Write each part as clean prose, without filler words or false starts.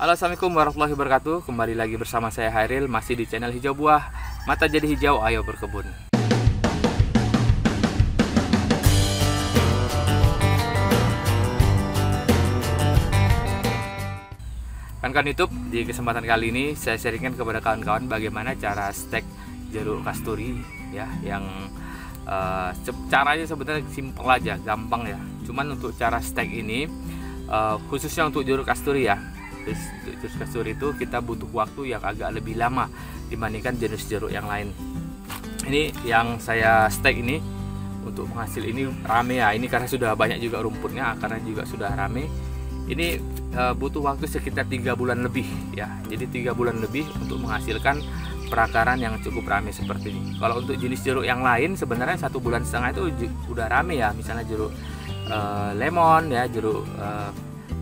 Halo, assalamualaikum warahmatullahi wabarakatuh. Kembali lagi bersama saya Hairil, masih di channel Hijau Buah. Mata jadi hijau, ayo berkebun. Kawan-kawan YouTube, di kesempatan kali ini saya sharingkan kepada kawan-kawan bagaimana cara stek jeruk kasturi ya, yang caranya sebenarnya simpel aja, gampang ya. Cuman untuk cara stek ini khususnya untuk jeruk kasturi ya. Jeruk kasturi itu kita butuh waktu yang agak lebih lama dibandingkan jenis jeruk yang lain. Ini yang saya stek ini untuk penghasil ini rame ya. Ini karena sudah banyak juga rumputnya, akarnya juga sudah rame. Ini butuh waktu sekitar 3 bulan lebih ya. Jadi 3 bulan lebih untuk menghasilkan perakaran yang cukup rame seperti ini. Kalau untuk jenis jeruk yang lain sebenarnya 1,5 bulan itu udah rame ya. Misalnya jeruk lemon ya, jeruk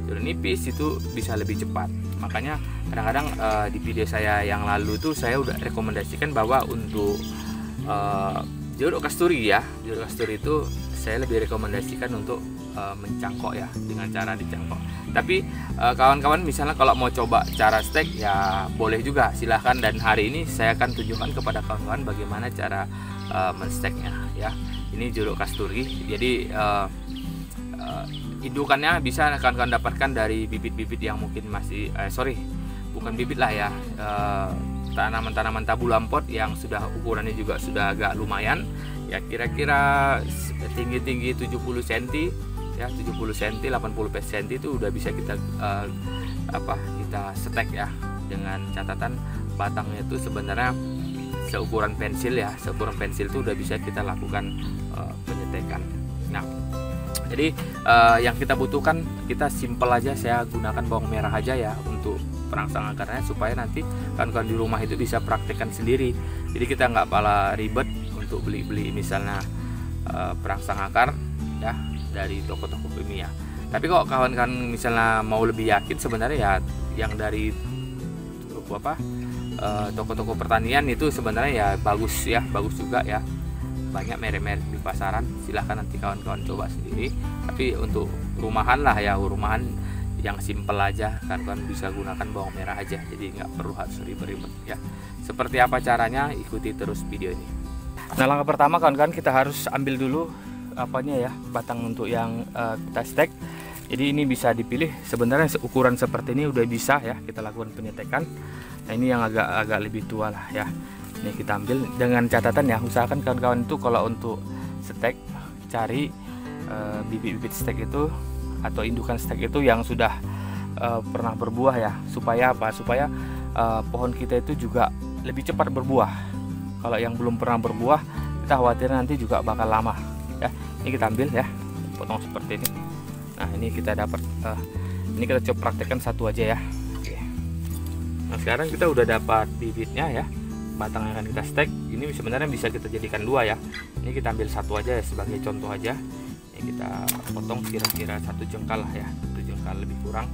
nipis itu bisa lebih cepat. Makanya kadang-kadang di video saya yang lalu itu saya udah rekomendasikan bahwa untuk jeruk kasturi ya, jeruk kasturi itu saya lebih rekomendasikan untuk mencangkok ya, dengan cara dicangkok. Tapi kawan-kawan misalnya kalau mau coba cara stek ya boleh juga, silahkan. Dan hari ini saya akan tunjukkan kepada kawan-kawan bagaimana cara mensteknya ya. Ini jeruk kasturi, jadi indukannya bisa kawan-kawan dapatkan dari bibit-bibit yang mungkin masih bukan bibit lah ya, tanaman-tanaman tabu lampot yang sudah ukurannya juga sudah agak lumayan ya, kira-kira tinggi 70 cm ya, 70 cm 80 cm itu udah bisa kita kita stek ya, dengan catatan batangnya itu sebenarnya seukuran pensil ya, seukuran pensil itu udah bisa kita lakukan penyetekan. Nah, jadi yang kita butuhkan, kita simpel aja, saya gunakan bawang merah aja ya untuk perangsang akarnya, supaya nanti kawan-kawan di rumah itu bisa praktekkan sendiri. Jadi kita nggak pala ribet untuk beli misalnya perangsang akar ya dari toko-toko kimia. Tapi kok kawan-kawan misalnya mau lebih yakin, sebenarnya ya yang dari toko-toko pertanian itu sebenarnya ya bagus juga ya. Banyak merek-merek di pasaran, silahkan nanti kawan-kawan coba sendiri. Tapi untuk rumahan lah ya, rumahan yang simpel aja, kawan-kawan bisa gunakan bawang merah aja, jadi nggak perlu harus ribet-ribet ya. Seperti apa caranya, ikuti terus video ini. Nah, langkah pertama kawan-kawan, kita harus ambil dulu batang untuk yang kita stek. Jadi ini bisa dipilih, sebenarnya ukuran seperti ini udah bisa ya kita lakukan penyetekan. Nah, ini yang agak lebih tua lah ya. Ini kita ambil dengan catatan ya, usahakan kawan-kawan itu kalau untuk stek cari bibit-bibit stek itu atau indukan stek itu yang sudah pernah berbuah ya. Supaya apa? Supaya pohon kita itu juga lebih cepat berbuah. Kalau yang belum pernah berbuah, kita khawatir nanti juga bakal lama ya. Ini kita ambil ya, potong seperti ini. Nah, ini kita dapat ini kita coba praktekkan satu aja ya. Oke. Nah, sekarang kita udah dapat bibitnya ya, batang yang akan kita stek. Ini sebenarnya bisa kita jadikan dua ya. Ini kita ambil satu aja ya, sebagai contoh aja. Ini kita potong kira-kira 1 jengkal lah ya, 1 jengkal lebih kurang.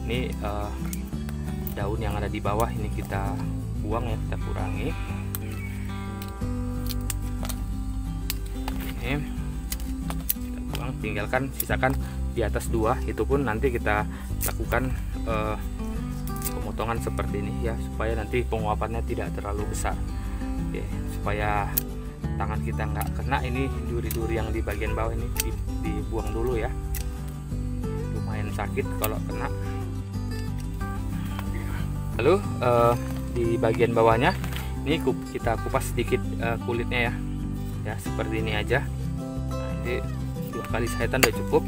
Ini daun yang ada di bawah ini kita buang ya, kita kurangi. Ini kita buang, tinggalkan, sisakan di atas 2. Itu pun nanti kita lakukan pemotongan seperti ini ya, supaya nanti penguapannya tidak terlalu besar. Oke, supaya tangan kita nggak kena ini duri-duri yang di bagian bawah, ini dibuang dulu ya, lumayan sakit kalau kena. Lalu di bagian bawahnya ini kita kupas sedikit kulitnya ya seperti ini aja. Nah, ini 2 kali sahitan udah cukup.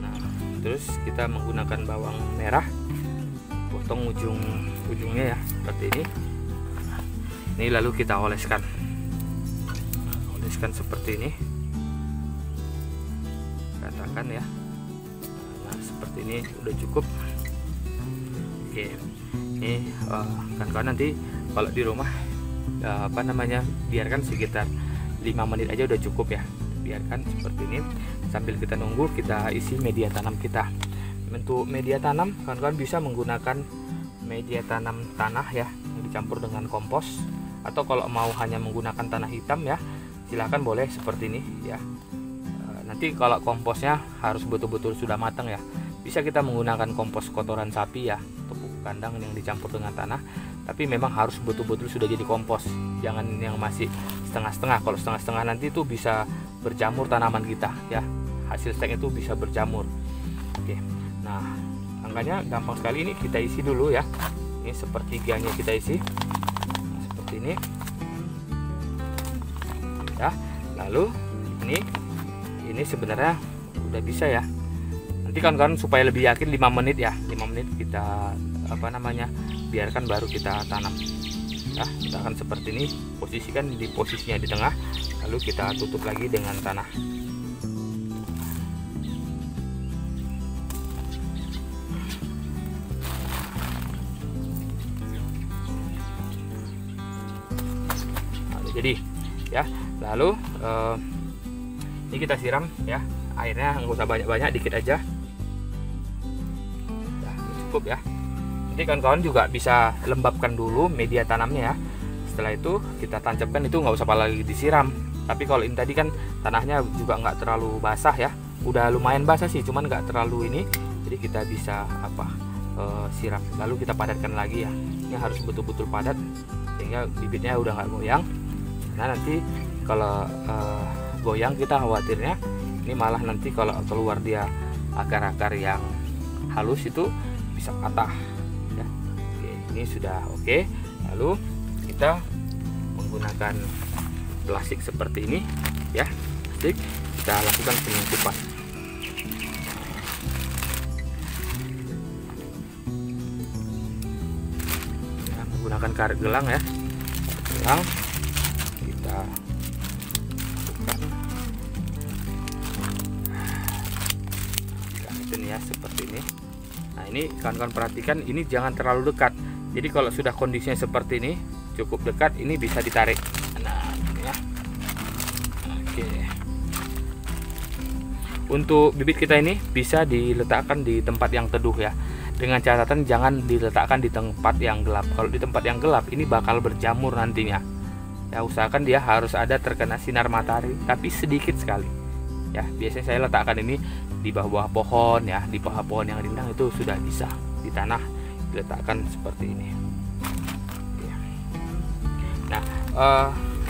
Nah, terus kita menggunakan bawang merah, potong ujungnya ya seperti ini. Ini lalu kita oleskan seperti ini, katakan ya. Nah, seperti ini udah cukup. Oke, ini kawan-kawan nanti kalau di rumah biarkan sekitar 5 menit aja udah cukup ya. Biarkan seperti ini sambil kita nunggu, kita isi media tanam kita. Untuk media tanam, kawan-kawan bisa menggunakan media tanam tanah ya, yang dicampur dengan kompos, atau kalau mau hanya menggunakan tanah hitam ya, silahkan boleh seperti ini ya. Nanti kalau komposnya harus betul-betul sudah matang ya, bisa kita menggunakan kompos kotoran sapi ya, kandang yang dicampur dengan tanah, tapi memang harus betul-betul sudah jadi kompos, jangan yang masih setengah-setengah. Kalau setengah-setengah nanti itu bisa berjamur tanaman kita ya, hasil stek itu bisa berjamur. Oke, nah angkanya gampang sekali, ini kita isi dulu ya. Ini sepertiganya kita isi seperti ini ya. Lalu ini sebenarnya udah bisa ya. Nanti kan supaya lebih yakin 5 menit ya, 5 menit kita biarkan, baru kita tanam ya. Kita akan seperti ini, posisikan di posisinya di tengah, lalu kita tutup lagi dengan tanah. Jadi ya, lalu ini kita siram ya, airnya nggak usah banyak-banyak, dikit aja ya, cukup ya. Nanti kawan-kawan juga bisa lembabkan dulu media tanamnya ya. Setelah itu kita tancapkan, itu nggak usah lagi disiram. Tapi kalau ini tadi kan tanahnya juga nggak terlalu basah ya, udah lumayan basah sih, cuman nggak terlalu ini, jadi kita bisa siram, lalu kita padatkan lagi ya. Ini harus betul-betul padat sehingga bibitnya udah nggak goyang. Nah nanti kalau goyang, kita khawatirnya ini malah nanti kalau keluar dia akar-akar yang halus itu bisa patah ya. Oke, ini sudah oke. Lalu kita menggunakan plastik seperti ini ya, plastik, kita lakukan penyuntikan ya, menggunakan karet gelang ya, gelang kita lakukan ya seperti ini. Nah ini kawan-kawan perhatikan, ini jangan terlalu dekat. Jadi kalau sudah kondisinya seperti ini, cukup dekat, ini bisa ditarik. Nah ini ya. Oke. Untuk bibit kita ini bisa diletakkan di tempat yang teduh ya, dengan catatan jangan diletakkan di tempat yang gelap. Kalau di tempat yang gelap ini bakal berjamur nantinya ya. Usahakan dia harus ada terkena sinar matahari, tapi sedikit sekali ya. Biasanya saya letakkan ini di bawah pohon ya, di bawah pohon yang rindang itu sudah bisa, di tanah diletakkan seperti ini. Nah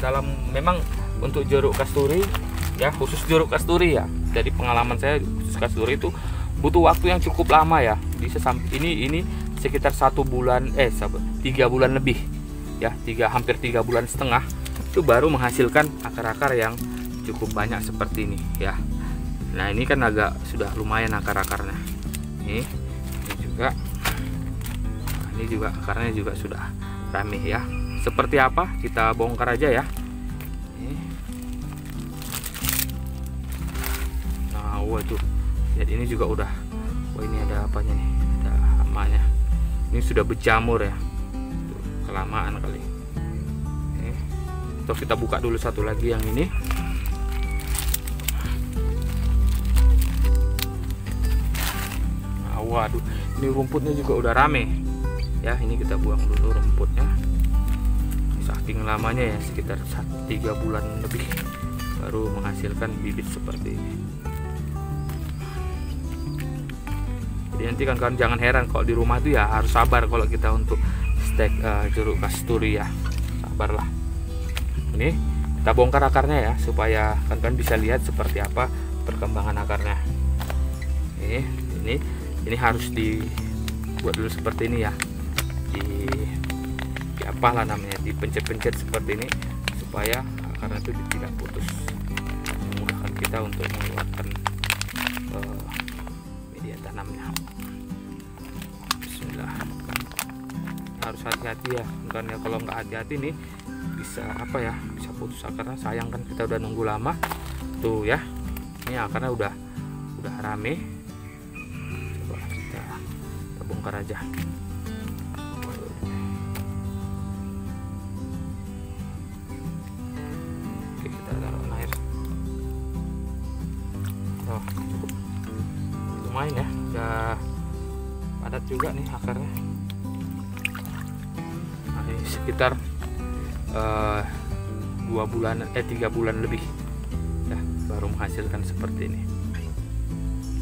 dalam memang untuk jeruk kasturi ya, khusus jeruk kasturi ya, dari pengalaman saya khusus kasturi itu butuh waktu yang cukup lama ya, bisa sampai ini sekitar 1 bulan 3 bulan lebih ya, hampir 3 bulan setengah itu baru menghasilkan akar-akar yang cukup banyak seperti ini ya. Nah ini kan agak sudah lumayan akar-akarnya, ini juga, nah, ini juga akarnya juga sudah rame ya. Seperti apa kita bongkar aja ya. Nah waduh, lihat ini juga udah, wah ini ada apanya nih, ada hamanya, ini sudah berjamur ya. Tuh, kelamaan kali. Terus kita buka dulu satu lagi yang ini. Waduh, ini rumputnya juga udah rame ya. Ini kita buang dulu rumputnya. Saking lamanya ya, sekitar 3 bulan lebih baru menghasilkan bibit seperti ini. Jadi nanti kan jangan heran kalau di rumah itu ya, harus sabar kalau kita untuk stek jeruk kasturi ya, sabarlah. Ini kita bongkar akarnya ya, supaya kan bisa lihat seperti apa perkembangan akarnya. Ini harus dibuat dulu seperti ini ya, di apalah namanya, dipencet-pencet seperti ini supaya akarnya itu tidak putus, memudahkan kita untuk mengeluarkan media tanamnya. Bismillah. Harus hati-hati ya, karena kalau nggak hati-hati nih bisa bisa putus akarnya. Sayang kan, kita udah nunggu lama tuh ya. Ini akarnya udah rame. Bongkar aja. Oke, kita taruh air. Oh, cukup. Lumayan ya, udah padat juga nih akarnya. Nah, ini sekitar 3 bulan lebih ya, baru menghasilkan seperti ini.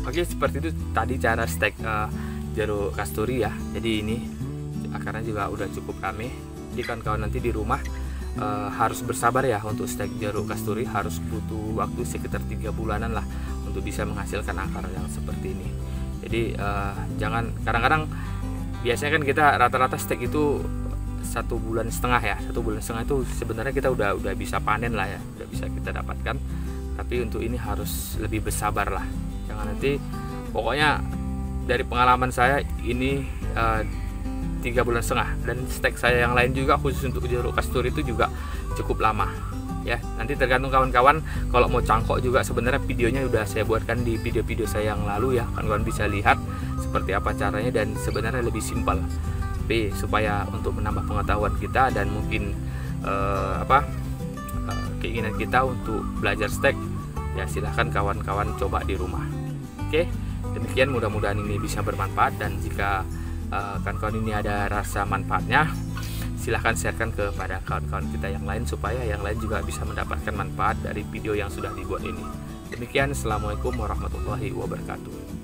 Oke, seperti itu tadi cara stek jeruk kasturi ya. Jadi ini akarnya juga udah cukup rame. Jadi kawan-kawan nanti di rumah harus bersabar ya untuk stek jeruk kasturi, harus butuh waktu sekitar 3 bulanan lah untuk bisa menghasilkan akar yang seperti ini. Jadi jangan, kadang-kadang biasanya kan kita rata-rata stek itu 1,5 bulan ya. 1,5 bulan itu sebenarnya kita udah bisa panen lah ya, udah bisa kita dapatkan. Tapi untuk ini harus lebih bersabar lah. Jangan nanti, pokoknya dari pengalaman saya ini 3,5 bulan, dan stek saya yang lain juga khusus untuk jeruk kasturi itu juga cukup lama ya. Nanti tergantung kawan-kawan, kalau mau cangkok juga sebenarnya videonya udah saya buatkan di video-video saya yang lalu ya, kawan-kawan bisa lihat seperti apa caranya, dan sebenarnya lebih simpel. Tapi supaya untuk menambah pengetahuan kita dan mungkin keinginan kita untuk belajar stek ya, silahkan kawan-kawan coba di rumah. Oke, demikian, mudah-mudahan ini bisa bermanfaat, dan jika kawan-kawan ini ada rasa manfaatnya, silahkan sharekan kepada kawan-kawan kita yang lain supaya yang lain juga bisa mendapatkan manfaat dari video yang sudah dibuat ini. Demikian, assalamualaikum warahmatullahi wabarakatuh.